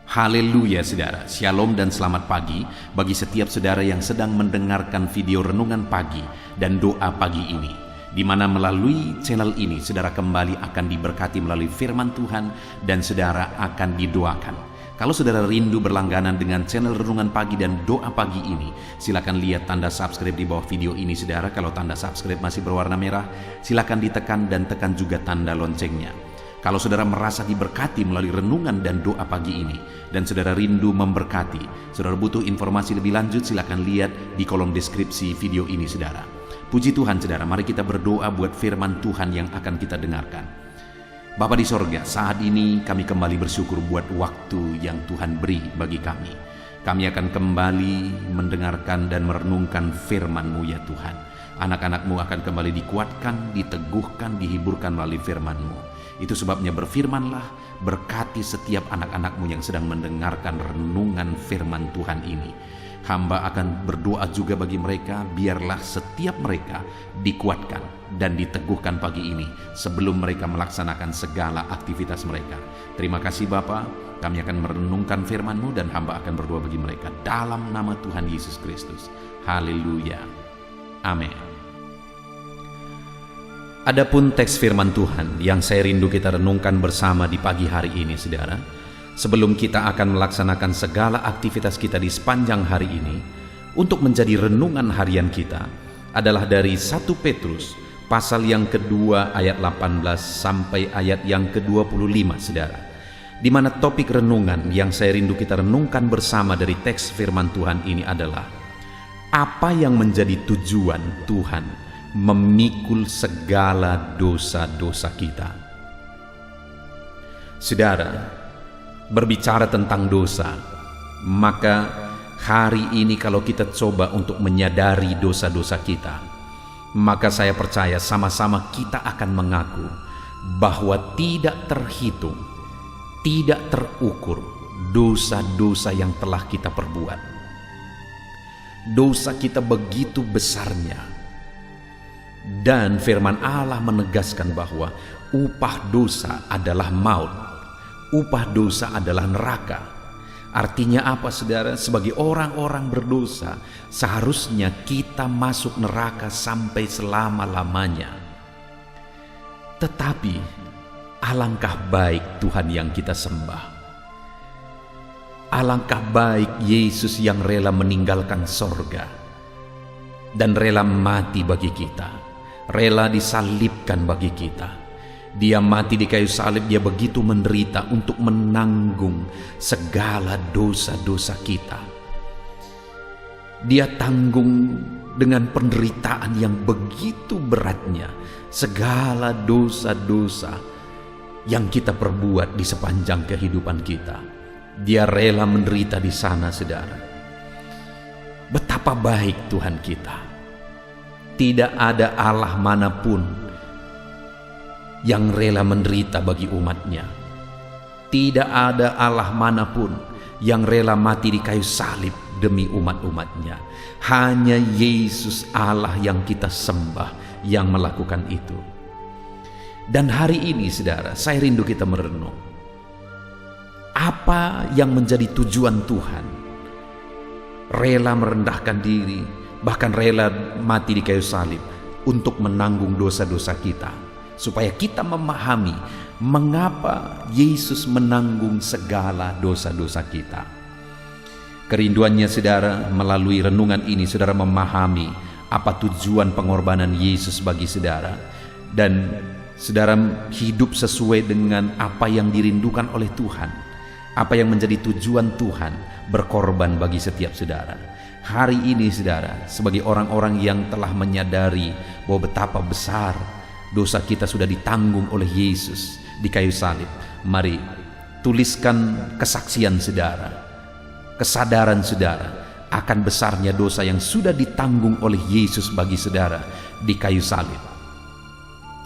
Haleluya saudara, shalom dan selamat pagi bagi setiap saudara yang sedang mendengarkan video renungan pagi dan doa pagi ini, di mana melalui channel ini saudara kembali akan diberkati melalui firman Tuhan dan saudara akan didoakan. Kalau saudara rindu berlangganan dengan channel renungan pagi dan doa pagi ini, silakan lihat tanda subscribe di bawah video ini saudara. Kalau tanda subscribe masih berwarna merah, silakan ditekan dan tekan juga tanda loncengnya. Kalau saudara merasa diberkati melalui renungan dan doa pagi ini, dan saudara rindu memberkati, saudara butuh informasi lebih lanjut, silakan lihat di kolom deskripsi video ini saudara. Puji Tuhan saudara, mari kita berdoa buat firman Tuhan yang akan kita dengarkan. Bapa di sorga, saat ini kami kembali bersyukur buat waktu yang Tuhan beri bagi kami. Kami akan kembali mendengarkan dan merenungkan firman-Mu ya Tuhan. Anak-anak-Mu akan kembali dikuatkan, diteguhkan, dihiburkan melalui firman-Mu. Itu sebabnya berfirmanlah, berkati setiap anak-anak-Mu yang sedang mendengarkan renungan firman Tuhan ini. Hamba akan berdoa juga bagi mereka, biarlah setiap mereka dikuatkan dan diteguhkan pagi ini sebelum mereka melaksanakan segala aktivitas mereka. Terima kasih Bapa, kami akan merenungkan firman-Mu dan hamba akan berdoa bagi mereka dalam nama Tuhan Yesus Kristus. Haleluya. Amin. Adapun teks firman Tuhan yang saya rindu kita renungkan bersama di pagi hari ini saudara, sebelum kita akan melaksanakan segala aktivitas kita di sepanjang hari ini, untuk menjadi renungan harian kita adalah dari 1 Petrus pasal yang kedua ayat 18 sampai ayat yang ke-25 saudara, di mana topik renungan yang saya rindu kita renungkan bersama dari teks firman Tuhan ini adalah apa yang menjadi tujuan Tuhan memikul segala dosa-dosa kita. Saudara, berbicara tentang dosa, maka hari ini kalau kita coba untuk menyadari dosa-dosa kita, maka saya percaya sama-sama kita akan mengaku bahwa tidak terhitung, tidak terukur dosa-dosa yang telah kita perbuat. Dosa kita begitu besarnya. Dan firman Allah menegaskan bahwa upah dosa adalah maut. Upah dosa adalah neraka. Artinya apa saudara? Sebagai orang-orang berdosa, seharusnya kita masuk neraka sampai selama-lamanya. Tetapi alangkah baik Tuhan yang kita sembah. Alangkah baik Yesus yang rela meninggalkan sorga dan rela mati bagi kita, rela disalibkan bagi kita. Dia mati di kayu salib, dia begitu menderita untuk menanggung segala dosa-dosa kita. Dia tanggung dengan penderitaan yang begitu beratnya segala dosa-dosa yang kita perbuat di sepanjang kehidupan kita. Dia rela menderita di sana saudara. Betapa baik Tuhan kita. Tidak ada Allah manapun yang rela menderita bagi umatnya. Tidak ada Allah manapun yang rela mati di kayu salib demi umat-umatnya. Hanya Yesus Allah yang kita sembah yang melakukan itu. Dan hari ini saudara, saya rindu kita merenung. Apa yang menjadi tujuan Tuhan? Rela merendahkan diri, bahkan rela mati di kayu salib untuk menanggung dosa-dosa kita, supaya kita memahami mengapa Yesus menanggung segala dosa-dosa kita. Kerinduannya saudara, melalui renungan ini saudara memahami apa tujuan pengorbanan Yesus bagi saudara, dan saudara hidup sesuai dengan apa yang dirindukan oleh Tuhan, apa yang menjadi tujuan Tuhan berkorban bagi setiap saudara. Hari ini saudara, sebagai orang-orang yang telah menyadari bahwa betapa besar dosa kita sudah ditanggung oleh Yesus di kayu salib, mari tuliskan kesaksian saudara, kesadaran saudara akan besarnya dosa yang sudah ditanggung oleh Yesus bagi saudara di kayu salib.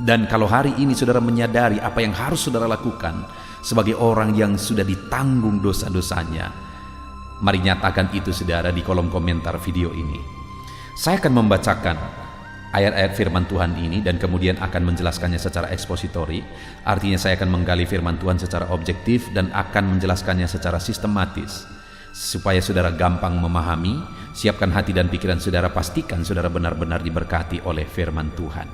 Dan kalau hari ini saudara menyadari apa yang harus saudara lakukan sebagai orang yang sudah ditanggung dosa-dosanya, mari nyatakan itu saudara di kolom komentar video ini. Saya akan membacakan ayat-ayat firman Tuhan ini dan kemudian akan menjelaskannya secara ekspositori. Artinya saya akan menggali firman Tuhan secara objektif dan akan menjelaskannya secara sistematis supaya saudara gampang memahami. Siapkan hati dan pikiran saudara, pastikan saudara benar-benar diberkati oleh firman Tuhan.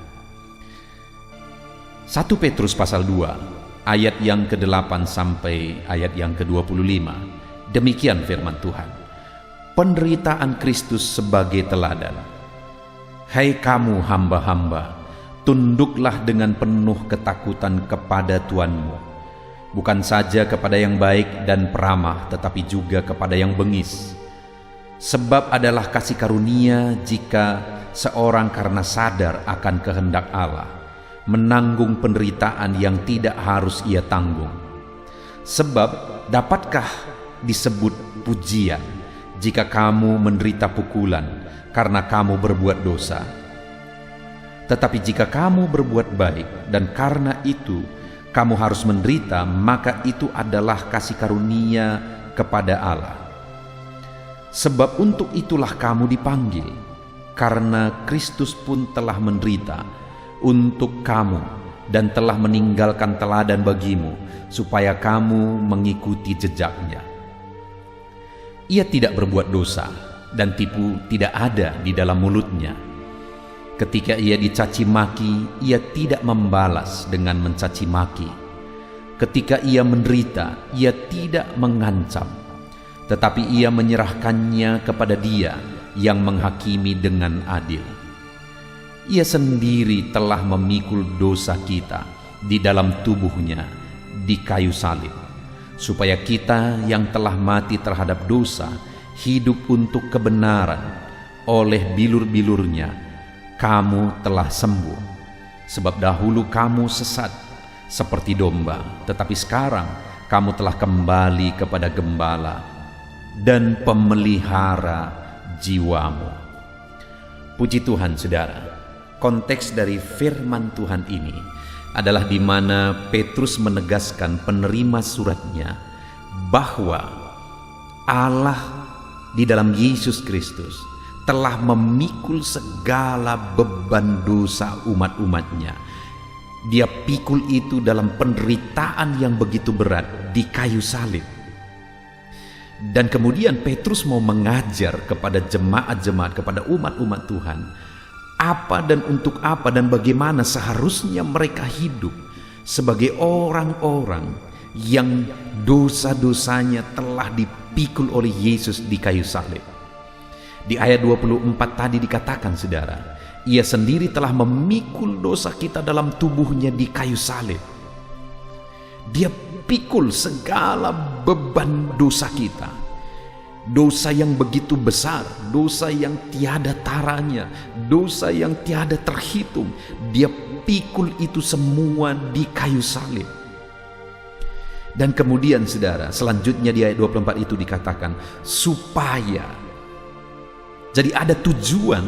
1 Petrus pasal 2 ayat yang ke-8 sampai ayat yang ke-25. Demikian firman Tuhan. Penderitaan Kristus sebagai teladan. Hai kamu hamba-hamba, tunduklah dengan penuh ketakutan kepada Tuanmu, bukan saja kepada yang baik dan peramah, tetapi juga kepada yang bengis. Sebab adalah kasih karunia jika seorang karena sadar akan kehendak Allah, menanggung penderitaan yang tidak harus ia tanggung. Sebab dapatkah disebut pujian jika kamu menderita pukulan karena kamu berbuat dosa? Tetapi jika kamu berbuat baik dan karena itu kamu harus menderita, maka itu adalah kasih karunia kepada Allah. Sebab untuk itulah kamu dipanggil, karena Kristus pun telah menderita untuk kamu dan telah meninggalkan teladan bagimu, supaya kamu mengikuti jejaknya. Ia tidak berbuat dosa, dan tipu tidak ada di dalam mulutnya. Ketika ia dicaci maki, ia tidak membalas dengan mencaci maki. Ketika ia menderita, ia tidak mengancam, tetapi ia menyerahkannya kepada Dia yang menghakimi dengan adil. Ia sendiri telah memikul dosa kita di dalam tubuhnya di kayu salib, supaya kita yang telah mati terhadap dosa hidup untuk kebenaran. Oleh bilur-bilurnya kamu telah sembuh. Sebab dahulu kamu sesat seperti domba, tetapi sekarang kamu telah kembali kepada Gembala dan pemelihara jiwamu. Puji Tuhan, saudara. Konteks dari firman Tuhan ini adalah di mana Petrus menegaskan penerima suratnya bahwa Allah di dalam Yesus Kristus telah memikul segala beban dosa umat-umatnya. Dia pikul itu dalam penderitaan yang begitu berat di kayu salib. Dan kemudian Petrus mau mengajar kepada jemaat-jemaat, kepada umat-umat Tuhan, apa dan untuk apa dan bagaimana seharusnya mereka hidup sebagai orang-orang yang dosa-dosanya telah dipikul oleh Yesus di kayu salib. Di ayat 24 tadi dikatakan, saudara, Ia sendiri telah memikul dosa kita dalam tubuhnya di kayu salib. Dia pikul segala beban dosa kita. Dosa yang begitu besar, dosa yang tiada taranya, dosa yang tiada terhitung. Dia pikul itu semua di kayu salib. Dan kemudian, saudara, selanjutnya di ayat 24 itu dikatakan supaya. Jadi ada tujuan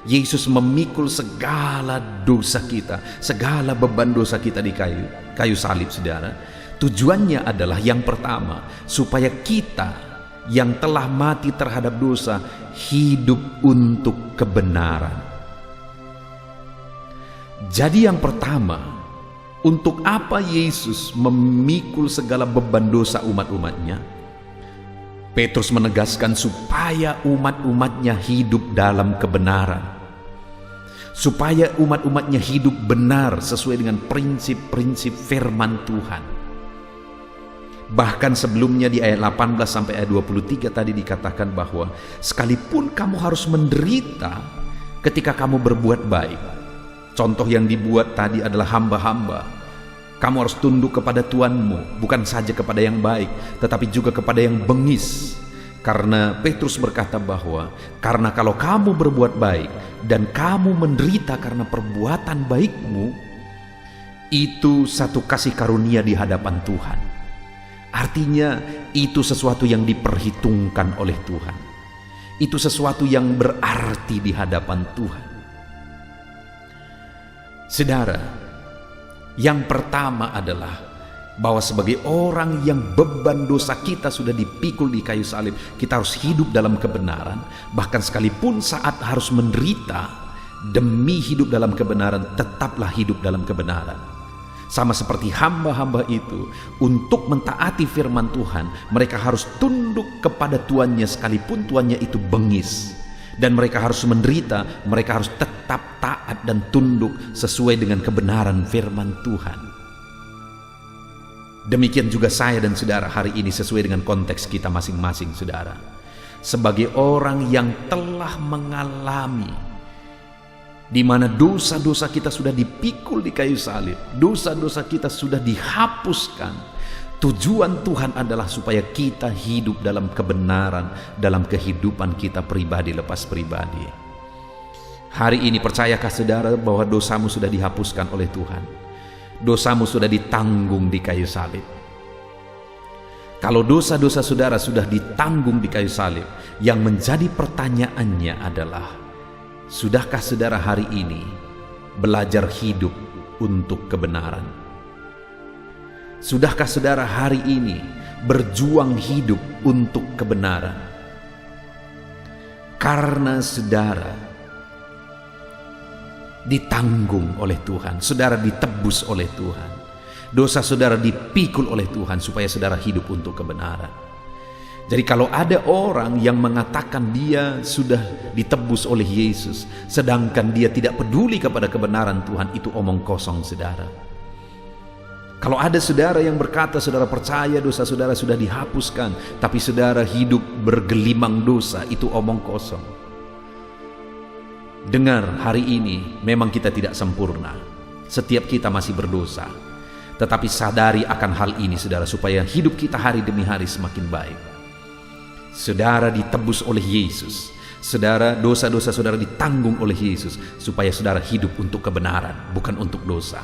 Yesus memikul segala dosa kita, segala beban dosa kita di kayu salib, saudara. Tujuannya adalah yang pertama, supaya kita yang telah mati terhadap dosa hidup untuk kebenaran. Jadi yang pertama, untuk apa Yesus memikul segala beban dosa umat-umatnya? Petrus menegaskan supaya umat-umatnya hidup dalam kebenaran, supaya umat-umatnya hidup benar sesuai dengan prinsip-prinsip firman Tuhan. Bahkan sebelumnya di ayat 18 sampai ayat 23 tadi dikatakan bahwa sekalipun kamu harus menderita ketika kamu berbuat baik. Contoh yang dibuat tadi adalah hamba-hamba. Kamu harus tunduk kepada Tuanmu, bukan saja kepada yang baik, tetapi juga kepada yang bengis. Karena Petrus berkata bahwa karena kalau kamu berbuat baik dan kamu menderita karena perbuatan baikmu, itu satu kasih karunia di hadapan Tuhan. Artinya itu sesuatu yang diperhitungkan oleh Tuhan. Itu sesuatu yang berarti di hadapan Tuhan. Saudara, yang pertama adalah bahwa sebagai orang yang beban dosa kita sudah dipikul di kayu salib, kita harus hidup dalam kebenaran. Bahkan sekalipun saat harus menderita Demi hidup dalam kebenaran, tetaplah hidup dalam kebenaran. Sama seperti hamba-hamba itu, untuk mentaati firman Tuhan, mereka harus tunduk kepada tuannya sekalipun tuannya itu bengis. Dan mereka harus menderita, mereka harus tetap taat dan tunduk sesuai dengan kebenaran firman Tuhan. Demikian juga saya dan saudara hari ini sesuai dengan konteks kita masing-masing, saudara. Sebagai orang yang telah mengalami di mana dosa-dosa kita sudah dipikul di kayu salib, dosa-dosa kita sudah dihapuskan. Tujuan Tuhan adalah supaya kita hidup dalam kebenaran dalam kehidupan kita pribadi lepas pribadi. Hari ini percayakah saudara bahwa dosamu sudah dihapuskan oleh Tuhan? Dosamu sudah ditanggung di kayu salib. Kalau dosa-dosa saudara sudah ditanggung di kayu salib, yang menjadi pertanyaannya adalah, sudahkah saudara hari ini belajar hidup untuk kebenaran? Sudahkah saudara hari ini berjuang hidup untuk kebenaran? Karena saudara ditanggung oleh Tuhan, saudara ditebus oleh Tuhan, dosa saudara dipikul oleh Tuhan supaya saudara hidup untuk kebenaran. Jadi kalau ada orang yang mengatakan dia sudah ditebus oleh Yesus, sedangkan dia tidak peduli kepada kebenaran Tuhan, itu omong kosong, saudara. Kalau ada saudara yang berkata saudara percaya dosa saudara sudah dihapuskan, tapi saudara hidup bergelimang dosa, itu omong kosong. Dengar, hari ini memang kita tidak sempurna. Setiap kita masih berdosa. Tetapi sadari akan hal ini, saudara, supaya hidup kita hari demi hari semakin baik. Saudara ditebus oleh Yesus. Saudara, dosa-dosa saudara ditanggung oleh Yesus, supaya saudara hidup untuk kebenaran, bukan untuk dosa.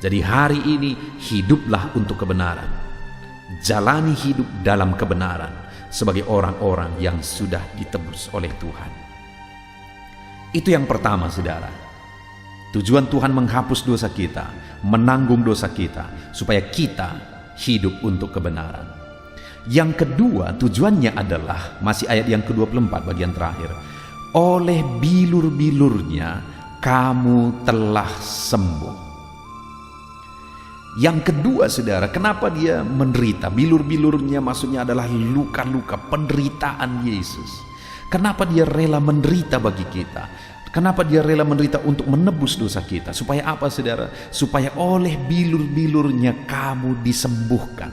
Jadi hari ini hiduplah untuk kebenaran. Jalani hidup dalam kebenaran sebagai orang-orang yang sudah ditebus oleh Tuhan. Itu yang pertama, saudara. Tujuan Tuhan menghapus dosa kita, menanggung dosa kita, supaya kita hidup untuk kebenaran. Yang kedua, tujuannya adalah, masih ayat yang ke-24 bagian terakhir, oleh bilur-bilurnya kamu telah sembuh. Yang kedua, saudara, kenapa dia menderita? Bilur-bilurnya maksudnya adalah luka-luka penderitaan Yesus. Kenapa dia rela menderita bagi kita? Kenapa dia rela menderita untuk menebus dosa kita? Supaya apa, saudara? Supaya oleh bilur-bilurnya kamu disembuhkan.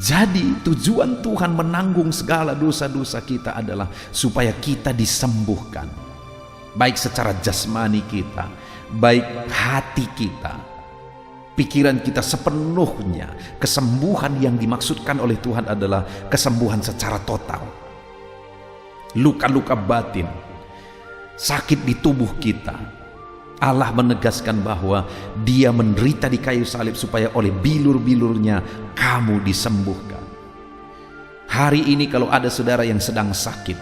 Jadi tujuan Tuhan menanggung segala dosa-dosa kita adalah supaya kita disembuhkan. Baik secara jasmani kita, baik hati kita, pikiran kita sepenuhnya. Kesembuhan yang dimaksudkan oleh Tuhan adalah kesembuhan secara total. Luka-luka batin, sakit di tubuh kita, Allah menegaskan bahwa dia menderita di kayu salib supaya oleh bilur-bilurnya kamu disembuhkan. Hari ini kalau ada saudara yang sedang sakit,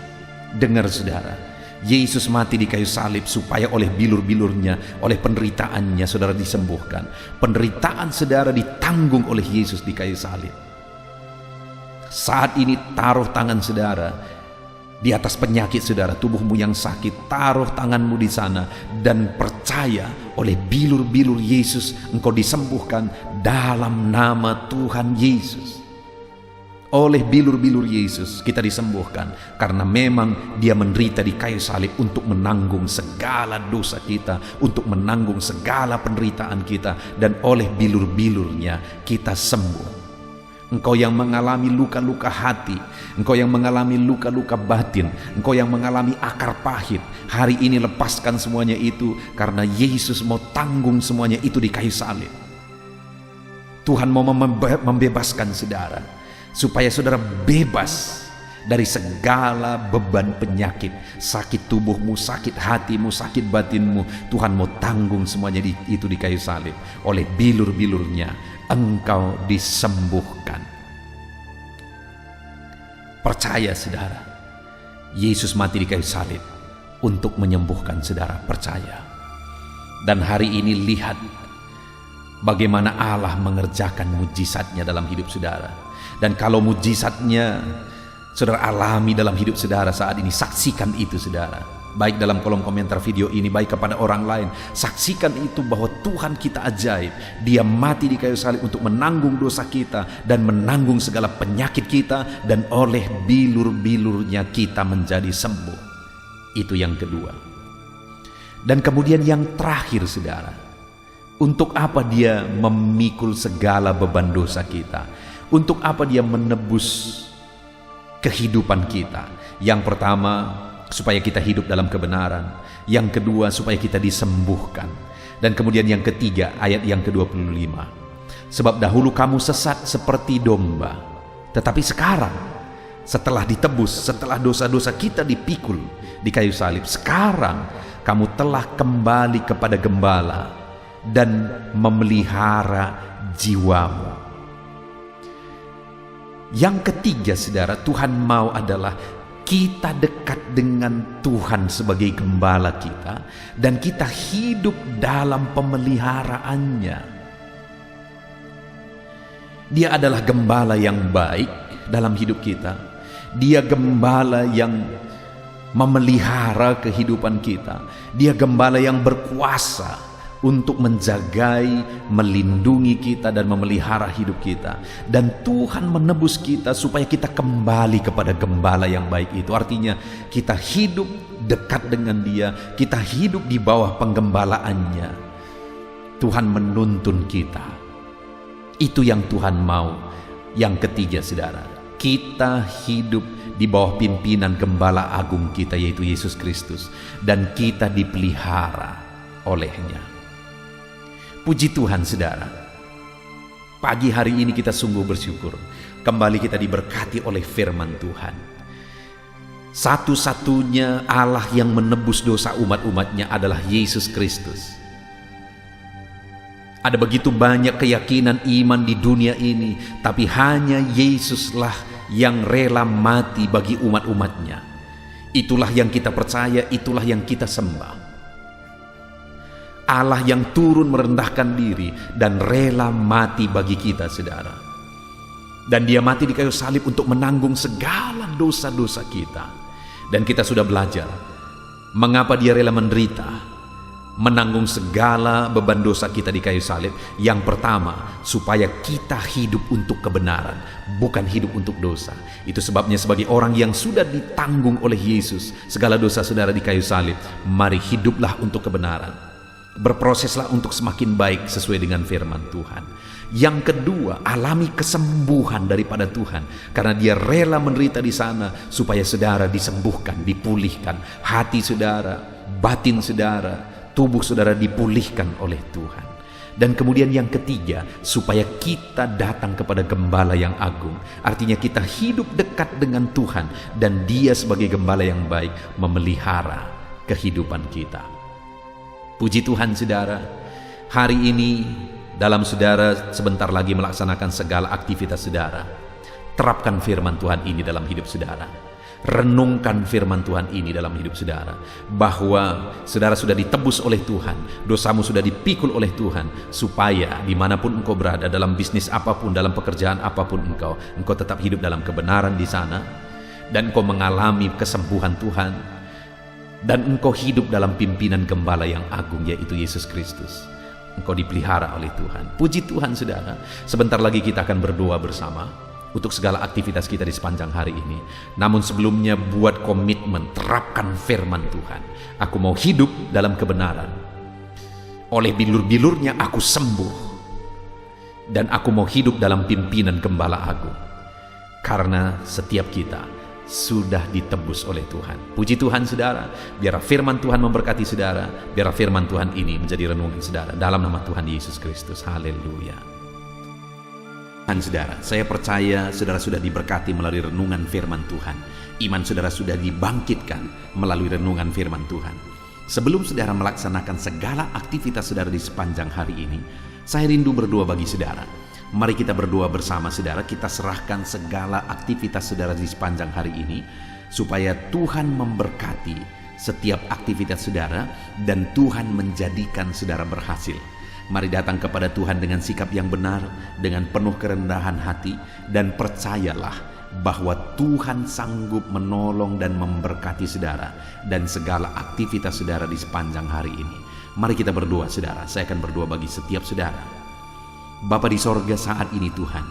dengar saudara, Yesus mati di kayu salib supaya oleh bilur-bilurnya, oleh penderitaannya saudara disembuhkan. Penderitaan saudara ditanggung oleh Yesus di kayu salib. Saat ini taruh tangan saudara di atas penyakit saudara, tubuhmu yang sakit, taruh tanganmu di sana dan percaya oleh bilur-bilur Yesus engkau disembuhkan dalam nama Tuhan Yesus. Oleh bilur-bilur Yesus kita disembuhkan, karena memang dia menderita di kayu salib untuk menanggung segala dosa kita, untuk menanggung segala penderitaan kita, dan oleh bilur-bilurnya kita sembuh. Engkau yang mengalami luka-luka hati, engkau yang mengalami luka-luka batin, engkau yang mengalami akar pahit, hari ini lepaskan semuanya itu, karena Yesus mau tanggung semuanya itu di kayu salib. Tuhan mau membebaskan saudara, supaya saudara bebas dari segala beban penyakit, sakit tubuhmu, sakit hatimu, sakit batinmu. Tuhan mau tanggung semuanya itu di kayu salib. Oleh bilur-bilurnya engkau disembuhkan. Percaya saudara, Yesus mati di kayu salib untuk menyembuhkan saudara, percaya. Dan hari ini lihat bagaimana Allah mengerjakan mujizatnya dalam hidup saudara. Dan kalau mujizatnya saudara alami dalam hidup saudara saat ini, saksikan itu saudara. baik dalam kolom komentar video ini, baik kepada orang lain. Saksikan itu bahwa Tuhan kita ajaib. Dia mati di kayu salib untuk menanggung dosa kita dan menanggung segala penyakit kita, dan oleh bilur-bilurnya kita menjadi sembuh. Itu yang kedua. Dan kemudian yang terakhir, saudara, untuk apa dia memikul segala beban dosa kita? Untuk apa dia menebus kehidupan kita? Yang pertama, supaya kita hidup dalam kebenaran. Yang kedua, supaya kita disembuhkan. Dan kemudian yang ketiga, ayat yang ke-25. Sebab dahulu kamu sesat seperti domba, tetapi sekarang setelah ditebus, setelah dosa-dosa kita dipikul di kayu salib, sekarang kamu telah kembali kepada Gembala dan memelihara jiwamu. Yang ketiga, saudara, Tuhan mau adalah kita dekat dengan Tuhan sebagai gembala kita, dan kita hidup dalam pemeliharaannya. Dia adalah gembala yang baik dalam hidup kita. Dia gembala yang memelihara kehidupan kita. Dia gembala yang berkuasa untuk menjagai, melindungi kita dan memelihara hidup kita. Dan Tuhan menebus kita supaya kita kembali kepada gembala yang baik itu. Artinya kita hidup dekat dengan Dia, kita hidup di bawah penggembalaannya. Tuhan menuntun kita. Itu yang Tuhan mau. Yang ketiga, saudara, kita hidup di bawah pimpinan Gembala Agung kita, yaitu Yesus Kristus, dan kita dipelihara olehnya. Puji Tuhan, saudara. Pagi hari ini kita sungguh bersyukur. Kembali kita diberkati oleh firman Tuhan. Satu-satunya Allah yang menebus dosa umat-umatnya adalah Yesus Kristus. Ada begitu banyak keyakinan iman di dunia ini, tapi hanya Yesuslah yang rela mati bagi umat-umatnya. Itulah yang kita percaya, itulah yang kita sembah. Allah yang turun merendahkan diri dan rela mati bagi kita, saudara. Dan Dia mati di kayu salib untuk menanggung segala dosa-dosa kita. Dan kita sudah belajar mengapa Dia rela menderita, menanggung segala beban dosa kita di kayu salib. Yang pertama, supaya kita hidup untuk kebenaran, bukan hidup untuk dosa. Itu sebabnya sebagai orang yang sudah ditanggung oleh Yesus segala dosa saudara di kayu salib, mari hiduplah untuk kebenaran. Berproseslah untuk semakin baik sesuai dengan firman Tuhan. Yang kedua, alami kesembuhan daripada Tuhan, karena Dia rela menderita di sana supaya saudara disembuhkan, dipulihkan. Hati saudara, batin saudara, tubuh saudara dipulihkan oleh Tuhan. Dan kemudian yang ketiga, supaya kita datang kepada Gembala yang agung. Artinya kita hidup dekat dengan Tuhan, dan Dia sebagai Gembala yang baik memelihara kehidupan kita. Puji Tuhan, saudara. Hari ini dalam saudara sebentar lagi melaksanakan segala aktivitas saudara, terapkan firman Tuhan ini dalam hidup saudara. Renungkan firman Tuhan ini dalam hidup saudara, bahwa saudara sudah ditebus oleh Tuhan, dosamu sudah dipikul oleh Tuhan, supaya dimanapun engkau berada, dalam bisnis apapun, dalam pekerjaan apapun engkau tetap hidup dalam kebenaran di sana, dan engkau mengalami kesembuhan Tuhan, dan engkau hidup dalam pimpinan Gembala yang agung, yaitu Yesus Kristus. Engkau dipelihara oleh Tuhan. Puji Tuhan, saudara. Sebentar lagi kita akan berdoa bersama untuk segala aktivitas kita di sepanjang hari ini. Namun sebelumnya, buat komitmen, terapkan firman Tuhan. Aku mau hidup dalam kebenaran. Oleh bilur-bilurnya aku sembuh, dan aku mau hidup dalam pimpinan Gembala Agung. Karena setiap kita sudah ditebus oleh Tuhan. Puji Tuhan, saudara. Biar firman Tuhan memberkati saudara. Biar firman Tuhan ini menjadi renungan saudara. Dalam nama Tuhan Yesus Kristus. Haleluya. Dan saudara, saya percaya saudara sudah diberkati melalui renungan firman Tuhan. Iman saudara sudah dibangkitkan melalui renungan firman Tuhan. Sebelum saudara melaksanakan segala aktivitas saudara di sepanjang hari ini, saya rindu berdoa bagi saudara. Mari kita berdoa bersama, saudara. Kita serahkan segala aktivitas saudara di sepanjang hari ini, supaya Tuhan memberkati setiap aktivitas saudara, dan Tuhan menjadikan saudara berhasil. Mari datang kepada Tuhan dengan sikap yang benar, dengan penuh kerendahan hati, dan percayalah bahwa Tuhan sanggup menolong dan memberkati saudara dan segala aktivitas saudara di sepanjang hari ini. Mari kita berdoa saudara. Saya akan berdoa bagi setiap saudara. Bapa di sorga, saat ini Tuhan,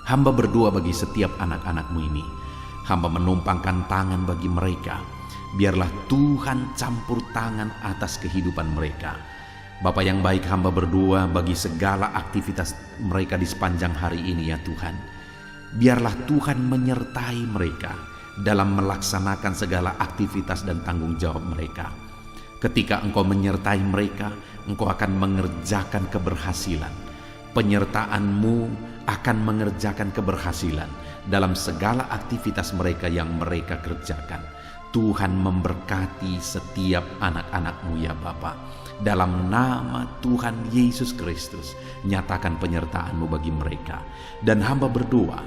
hamba berdoa bagi setiap anak-anak-Mu ini. Hamba menumpangkan tangan bagi mereka. Biarlah Tuhan campur tangan atas kehidupan mereka. Bapa yang baik, hamba berdoa bagi segala aktivitas mereka di sepanjang hari ini ya Tuhan. Biarlah Tuhan menyertai mereka dalam melaksanakan segala aktivitas dan tanggung jawab mereka. Ketika Engkau menyertai mereka, Engkau akan mengerjakan keberhasilan. Penyertaan-Mu akan mengerjakan keberhasilan dalam segala aktivitas mereka yang mereka kerjakan. Tuhan memberkati setiap anak-anak-Mu ya Bapa. Dalam nama Tuhan Yesus Kristus, nyatakan penyertaan-Mu bagi mereka. Dan hamba berdoa,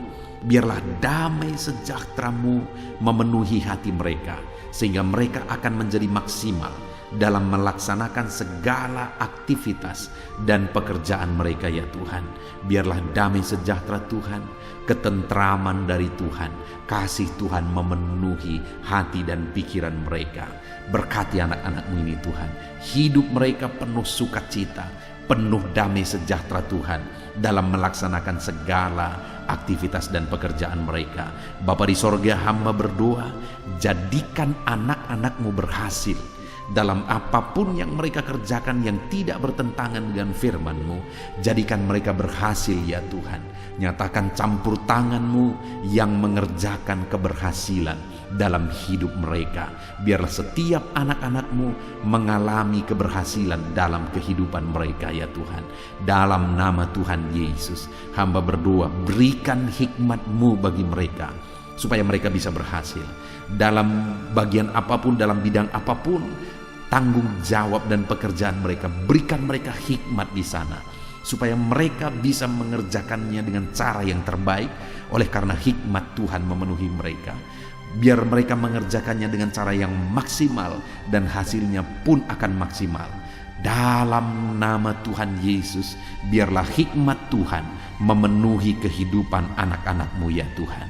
biarlah damai sejahtera-Mu memenuhi hati mereka, sehingga mereka akan menjadi maksimal dalam melaksanakan segala aktivitas dan pekerjaan mereka ya Tuhan. Biarlah damai sejahtera Tuhan, ketentraman dari Tuhan, kasih Tuhan memenuhi hati dan pikiran mereka. Berkati anak-anak-Mu ini Tuhan, hidup mereka penuh sukacita, penuh damai sejahtera Tuhan dalam melaksanakan segala aktivitas dan pekerjaan mereka. Bapa di sorga, hamba berdoa, jadikan anak-anak-Mu berhasil dalam apapun yang mereka kerjakan yang tidak bertentangan dengan firman-Mu. Jadikan mereka berhasil ya Tuhan. Nyatakan campur tangan-Mu yang mengerjakan keberhasilan dalam hidup mereka. Biarlah setiap anak-anak-Mu mengalami keberhasilan dalam kehidupan mereka ya Tuhan. Dalam nama Tuhan Yesus, hamba berdoa, berikan hikmat-Mu bagi mereka supaya mereka bisa berhasil dalam bagian apapun, dalam bidang apapun tanggung jawab dan pekerjaan mereka. Berikan mereka hikmat di sana supaya mereka bisa mengerjakannya dengan cara yang terbaik. Oleh karena hikmat Tuhan memenuhi mereka, biar mereka mengerjakannya dengan cara yang maksimal dan hasilnya pun akan maksimal. Dalam nama Tuhan Yesus, biarlah hikmat Tuhan memenuhi kehidupan anak-anak-Mu ya Tuhan.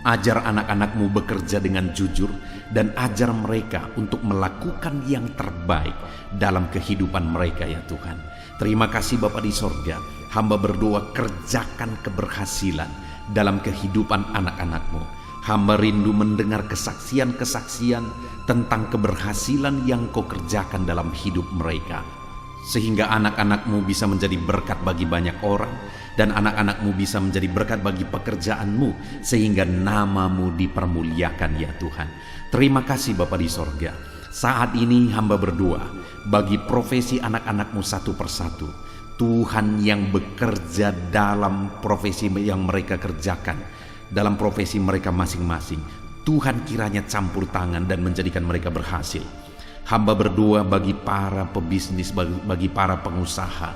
Ajar anak-anak-Mu bekerja dengan jujur dan ajar mereka untuk melakukan yang terbaik dalam kehidupan mereka ya Tuhan. Terima kasih Bapa di sorga, hamba berdoa kerjakan keberhasilan dalam kehidupan anak-anak-Mu. Hamba rindu mendengar kesaksian-kesaksian tentang keberhasilan yang Kau kerjakan dalam hidup mereka, sehingga anak-anak-Mu bisa menjadi berkat bagi banyak orang, dan anak-anak-Mu bisa menjadi berkat bagi pekerjaan-Mu, sehingga nama-Mu dipermuliakan ya Tuhan. Terima kasih Bapa di sorga. Saat ini hamba berdoa bagi profesi anak-anak-Mu satu persatu. Tuhan yang bekerja dalam profesi yang mereka kerjakan, dalam profesi mereka masing-masing, Tuhan kiranya campur tangan dan menjadikan mereka berhasil. Hamba berdoa bagi para pebisnis, bagi para pengusaha,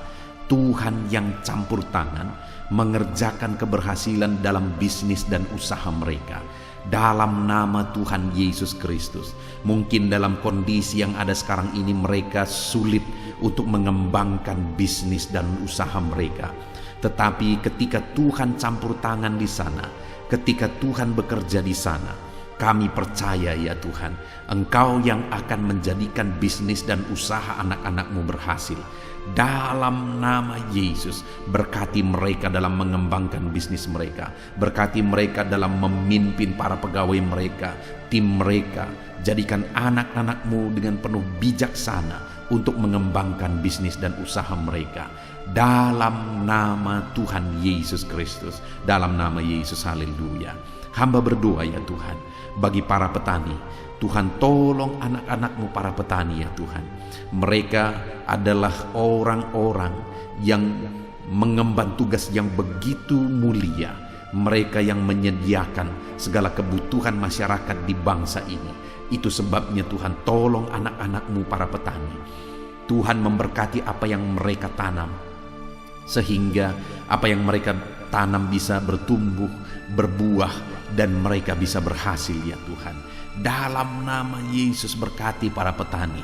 Tuhan yang campur tangan mengerjakan keberhasilan dalam bisnis dan usaha mereka. Dalam nama Tuhan Yesus Kristus. Mungkin dalam kondisi yang ada sekarang ini mereka sulit untuk mengembangkan bisnis dan usaha mereka. Tetapi ketika Tuhan campur tangan di sana, ketika Tuhan bekerja di sana, kami percaya ya Tuhan, Engkau yang akan menjadikan bisnis dan usaha anak-anak-Mu berhasil. Dalam nama Yesus, berkati mereka dalam mengembangkan bisnis mereka. Berkati mereka dalam memimpin para pegawai mereka, tim mereka. Jadikan anak-anak-Mu dengan penuh bijaksana untuk mengembangkan bisnis dan usaha mereka. Dalam nama Tuhan Yesus Kristus. Dalam nama Yesus, haleluya. Hamba berdoa ya Tuhan, bagi para petani, Tuhan tolong anak-anak-Mu para petani ya Tuhan. Mereka adalah orang-orang yang mengemban tugas yang begitu mulia. Mereka yang menyediakan segala kebutuhan masyarakat di bangsa ini. Itu sebabnya Tuhan tolong anak-anak-Mu para petani. Tuhan memberkati apa yang mereka tanam, sehingga apa yang mereka tanam bisa bertumbuh, berbuah, dan mereka bisa berhasil ya Tuhan. Dalam nama Yesus, berkati para petani.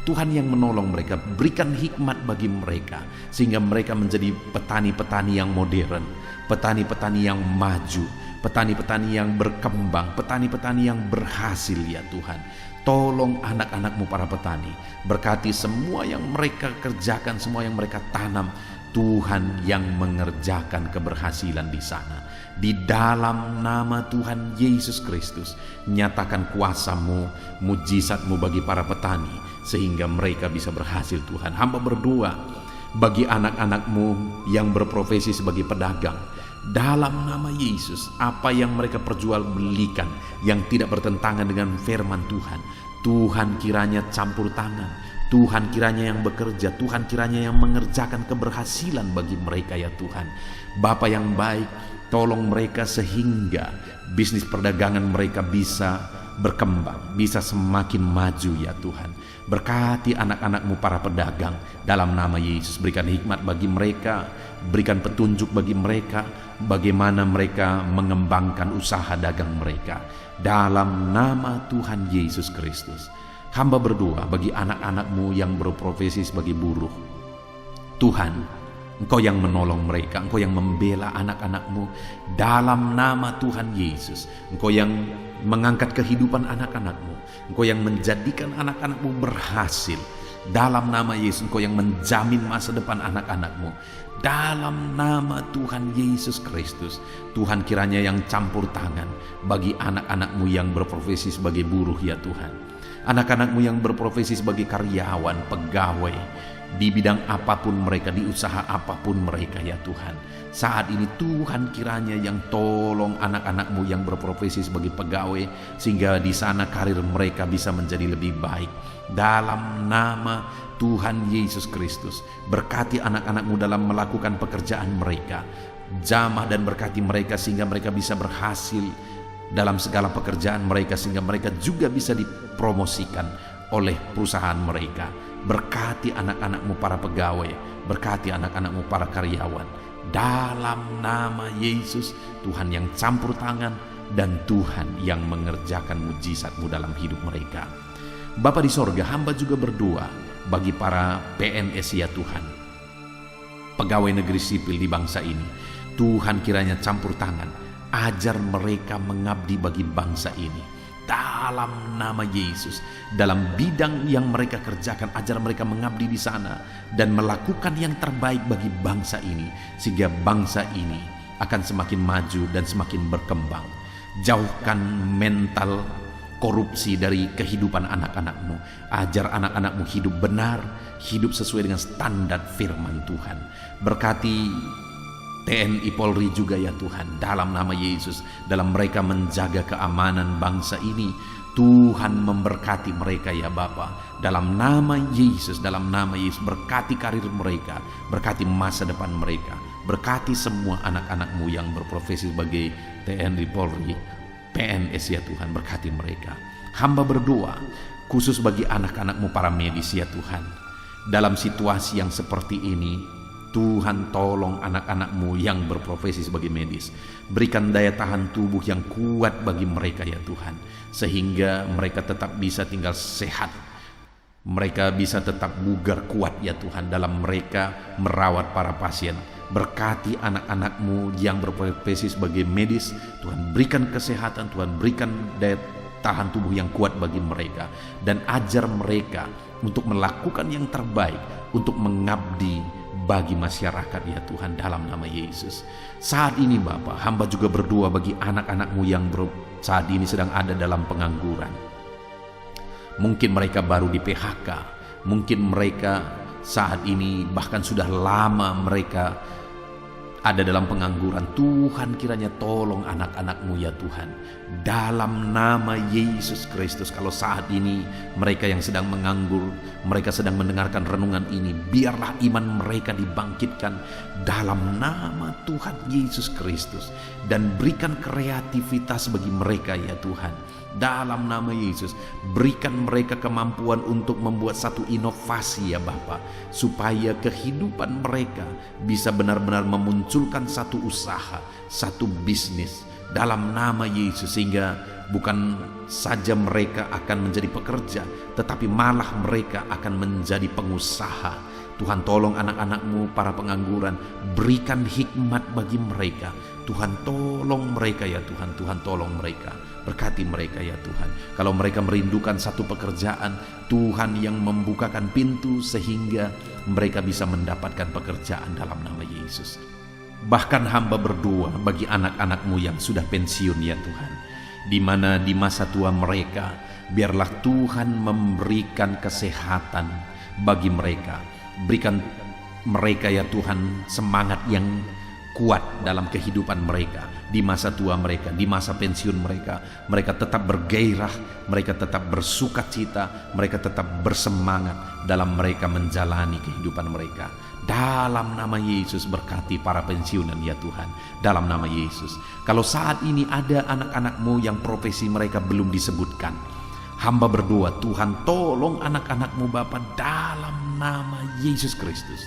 Tuhan yang menolong mereka, berikan hikmat bagi mereka, sehingga mereka menjadi petani-petani yang modern, petani-petani yang maju, petani-petani yang berkembang, petani-petani yang berhasil ya Tuhan. Tolong anak-anak-Mu para petani, berkati semua yang mereka kerjakan, semua yang mereka tanam. Tuhan yang mengerjakan keberhasilan di sana. Di dalam nama Tuhan Yesus Kristus, nyatakan kuasa-Mu, mujizat-Mu bagi para petani, sehingga mereka bisa berhasil Tuhan. Hamba berdoa bagi anak-anak-Mu yang berprofesi sebagai pedagang. Dalam nama Yesus, apa yang mereka perjualbelikan yang tidak bertentangan dengan firman Tuhan, Tuhan kiranya campur tangan. Tuhan kiranya yang bekerja, Tuhan kiranya yang mengerjakan keberhasilan bagi mereka ya Tuhan. Bapa yang baik, tolong mereka sehingga bisnis perdagangan mereka bisa berkembang, bisa semakin maju ya Tuhan. Berkati anak-anak-Mu para pedagang dalam nama Yesus. Berikan hikmat bagi mereka, berikan petunjuk bagi mereka, bagaimana mereka mengembangkan usaha dagang mereka. Dalam nama Tuhan Yesus Kristus. Hamba berdoa bagi anak-anak-Mu yang berprofesi sebagai buruh. Tuhan, Engkau yang menolong mereka, Engkau yang membela anak-anak-Mu. Dalam nama Tuhan Yesus, Engkau yang mengangkat kehidupan anak-anak-Mu, Engkau yang menjadikan anak-anak-Mu berhasil. Dalam nama Yesus, Engkau yang menjamin masa depan anak-anak-Mu. Dalam nama Tuhan Yesus Kristus, Tuhan kiranya yang campur tangan bagi anak-anak-Mu yang berprofesi sebagai buruh ya Tuhan. Anak-anak-Mu yang berprofesi sebagai karyawan, pegawai, di bidang apapun mereka, di usaha apapun mereka ya Tuhan. Saat ini Tuhan kiranya yang tolong anak-anak-Mu yang berprofesi sebagai pegawai, sehingga di sana karir mereka bisa menjadi lebih baik. Dalam nama Tuhan Yesus Kristus, berkati anak-anak-Mu dalam melakukan pekerjaan mereka. Jamah dan berkati mereka sehingga mereka bisa berhasil dalam segala pekerjaan mereka, sehingga mereka juga bisa dipromosikan oleh perusahaan mereka. Berkati anak-anak-Mu para pegawai, berkati anak-anak-Mu para karyawan. Dalam nama Yesus, Tuhan yang campur tangan dan Tuhan yang mengerjakan mujizat-Mu dalam hidup mereka. Bapa di sorga, hamba juga berdoa bagi para PNS ya Tuhan, pegawai negeri sipil di bangsa ini. Tuhan kiranya campur tangan, ajar mereka mengabdi bagi bangsa ini. Dalam nama Yesus, dalam bidang yang mereka kerjakan, ajar mereka mengabdi di sana dan melakukan yang terbaik bagi bangsa ini, sehingga bangsa ini akan semakin maju dan semakin berkembang. Jauhkan mental korupsi dari kehidupan anak-anak-Mu. Ajar anak-anak-Mu hidup benar, hidup sesuai dengan standar firman Tuhan. Berkati TNI Polri juga ya Tuhan, dalam nama Yesus, dalam mereka menjaga keamanan bangsa ini. Tuhan memberkati mereka ya Bapa. Dalam nama Yesus, dalam nama Yesus, berkati karir mereka, berkati masa depan mereka, berkati semua anak-anak-Mu yang berprofesi sebagai TNI Polri, PNS ya Tuhan, berkati mereka. Hamba berdoa khusus bagi anak-anak-Mu para medis ya Tuhan. Dalam situasi yang seperti ini, Tuhan tolong anak-anak-Mu yang berprofesi sebagai medis. Berikan daya tahan tubuh yang kuat bagi mereka ya Tuhan, sehingga mereka tetap bisa tinggal sehat. Mereka bisa tetap bugar kuat ya Tuhan dalam mereka merawat para pasien. Berkati anak-anak-Mu yang berprofesi sebagai medis. Tuhan berikan kesehatan, Tuhan berikan daya tahan tubuh yang kuat bagi mereka. Dan ajar mereka untuk melakukan yang terbaik, untuk mengabdi bagi masyarakat ya Tuhan, dalam nama Yesus. Saat ini Bapa, hamba juga berdoa bagi anak-anak-Mu yang saat ini sedang ada dalam pengangguran. Mungkin mereka baru di PHK, mungkin mereka saat ini bahkan sudah lama mereka ada dalam pengangguran. Tuhan kiranya tolong anak-anak-Mu ya Tuhan, dalam nama Yesus Kristus. Kalau saat ini mereka yang sedang menganggur, mereka sedang mendengarkan renungan ini, biarlah iman mereka dibangkitkan dalam nama Tuhan Yesus Kristus. Dan berikan kreativitas bagi mereka ya Tuhan, dalam nama Yesus. Berikan mereka kemampuan untuk membuat satu inovasi ya Bapa, supaya kehidupan mereka bisa benar-benar memunculkan satu usaha, satu bisnis dalam nama Yesus, sehingga bukan saja mereka akan menjadi pekerja, tetapi malah mereka akan menjadi pengusaha. Tuhan tolong anak-anak-Mu para pengangguran, berikan hikmat bagi mereka Tuhan tolong mereka ya Tuhan, Tuhan tolong mereka, berkati mereka ya Tuhan. Kalau mereka merindukan satu pekerjaan, Tuhan yang membukakan pintu sehingga mereka bisa mendapatkan pekerjaan dalam nama Yesus. Bahkan hamba berdoa bagi anak-anak-Mu yang sudah pensiun ya Tuhan, di mana di masa tua mereka, biarlah Tuhan memberikan kesehatan bagi mereka. Berikan mereka ya Tuhan semangat yang kuat dalam kehidupan mereka, di masa tua mereka, di masa pensiun mereka. Mereka tetap bergairah, mereka tetap bersuka cita, mereka tetap bersemangat dalam mereka menjalani kehidupan mereka. Dalam nama Yesus berkati para pensiunan ya Tuhan, dalam nama Yesus. Kalau saat ini ada anak-anak-Mu yang profesi mereka belum disebutkan, hamba berdoa, Tuhan tolong anak-anak-Mu Bapa dalam nama Yesus Kristus,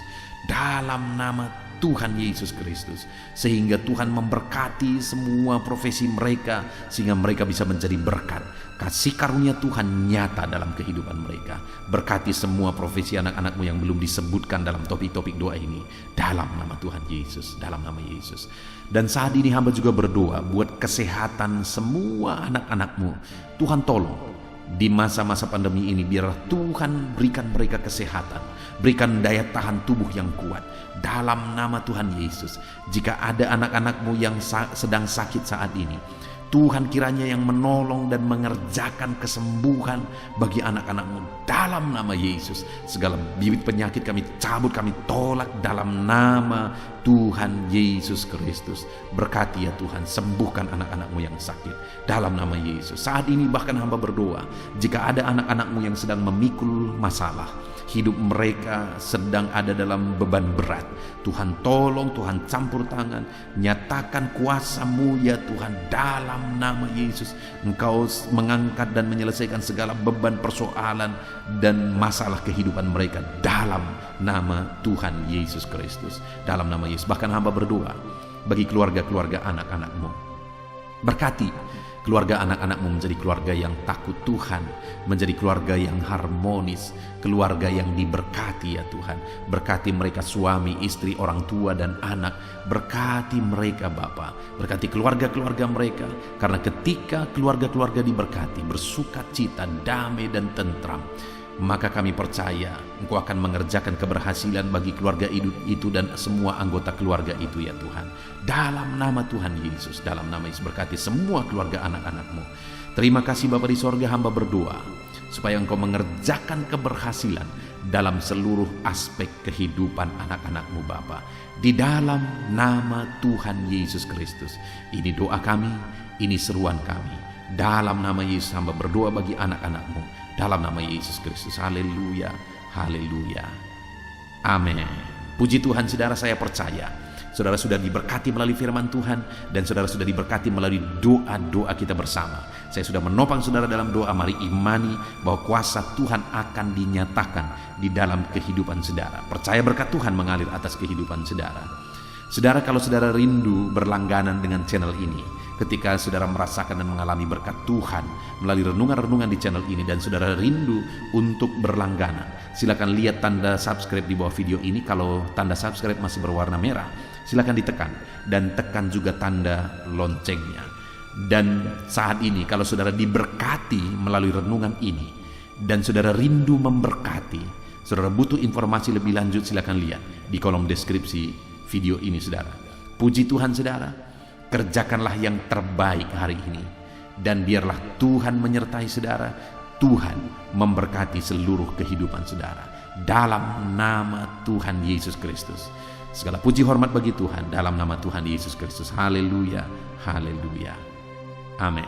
dalam nama Tuhan Yesus Kristus, sehingga Tuhan memberkati semua profesi mereka, sehingga mereka bisa menjadi berkat. Kasih karunia Tuhan nyata dalam kehidupan mereka. Berkati semua profesi anak-anak-Mu yang belum disebutkan dalam topik-topik doa ini, dalam nama Tuhan Yesus, dalam nama Yesus. Dan saat ini hamba juga berdoa buat kesehatan semua anak-anak-Mu. Tuhan tolong di masa-masa pandemi ini, biarlah Tuhan berikan mereka kesehatan, berikan daya tahan tubuh yang kuat dalam nama Tuhan Yesus. Jika ada anak-anak-Mu yang sedang sakit saat ini, Tuhan kiranya yang menolong dan mengerjakan kesembuhan bagi anak-anak-Mu dalam nama Yesus. Segala bibit penyakit kami cabut, kami tolak dalam nama Tuhan Yesus Kristus. Berkati ya Tuhan, sembuhkan anak-anak-Mu yang sakit dalam nama Yesus. Saat ini bahkan hamba berdoa, jika ada anak-anak-Mu yang sedang memikul masalah, hidup mereka sedang ada dalam beban berat, Tuhan tolong, Tuhan campur tangan, nyatakan kuasa-Mu ya Tuhan, dalam nama Yesus. Engkau mengangkat dan menyelesaikan segala beban, persoalan dan masalah kehidupan mereka dalam nama Tuhan Yesus Kristus, dalam nama Yesus. Bahkan hamba berdoa bagi keluarga-keluarga anak-anak-Mu, berkati keluarga anak-anak-Mu menjadi keluarga yang takut Tuhan, menjadi keluarga yang harmonis, keluarga yang diberkati ya Tuhan. Berkati mereka suami, istri, orang tua dan anak. Berkati mereka Bapa, berkati keluarga-keluarga mereka. Karena ketika keluarga-keluarga diberkati, bersuka cita, damai dan tentram, maka kami percaya Engkau akan mengerjakan keberhasilan bagi keluarga itu dan semua anggota keluarga itu ya Tuhan. Dalam nama Tuhan Yesus, dalam nama Yesus, berkati semua keluarga anak-anak-Mu. Terima kasih Bapa di sorga, hamba berdoa supaya Engkau mengerjakan keberhasilan dalam seluruh aspek kehidupan anak-anak-Mu Bapa. Di dalam nama Tuhan Yesus Kristus. Ini doa kami, ini seruan kami. Dalam nama Yesus hamba berdoa bagi anak-anak-Mu. Dalam nama Yesus Kristus. Haleluya, haleluya. Amin. Puji Tuhan, saudara, saya percaya saudara sudah diberkati melalui firman Tuhan, dan saudara sudah diberkati melalui doa-doa kita bersama. Saya sudah menopang saudara dalam doa. Mari imani bahwa kuasa Tuhan akan dinyatakan di dalam kehidupan saudara. Percaya berkat Tuhan mengalir atas kehidupan saudara. Saudara, kalau saudara rindu berlangganan dengan channel ini, ketika saudara merasakan dan mengalami berkat Tuhan melalui renungan-renungan di channel ini, dan saudara rindu untuk berlangganan, silakan lihat tanda subscribe di bawah video ini. Kalau tanda subscribe masih berwarna merah, silakan ditekan, dan tekan juga tanda loncengnya. Dan saat ini kalau saudara diberkati melalui renungan ini, dan saudara rindu memberkati, saudara butuh informasi lebih lanjut, silakan lihat di kolom deskripsi video ini saudara. Puji Tuhan saudara, kerjakanlah yang terbaik hari ini, dan biarlah Tuhan menyertai saudara. Tuhan memberkati seluruh kehidupan saudara dalam nama Tuhan Yesus Kristus. Segala puji hormat bagi Tuhan dalam nama Tuhan Yesus Kristus. Haleluya, haleluya. Amin.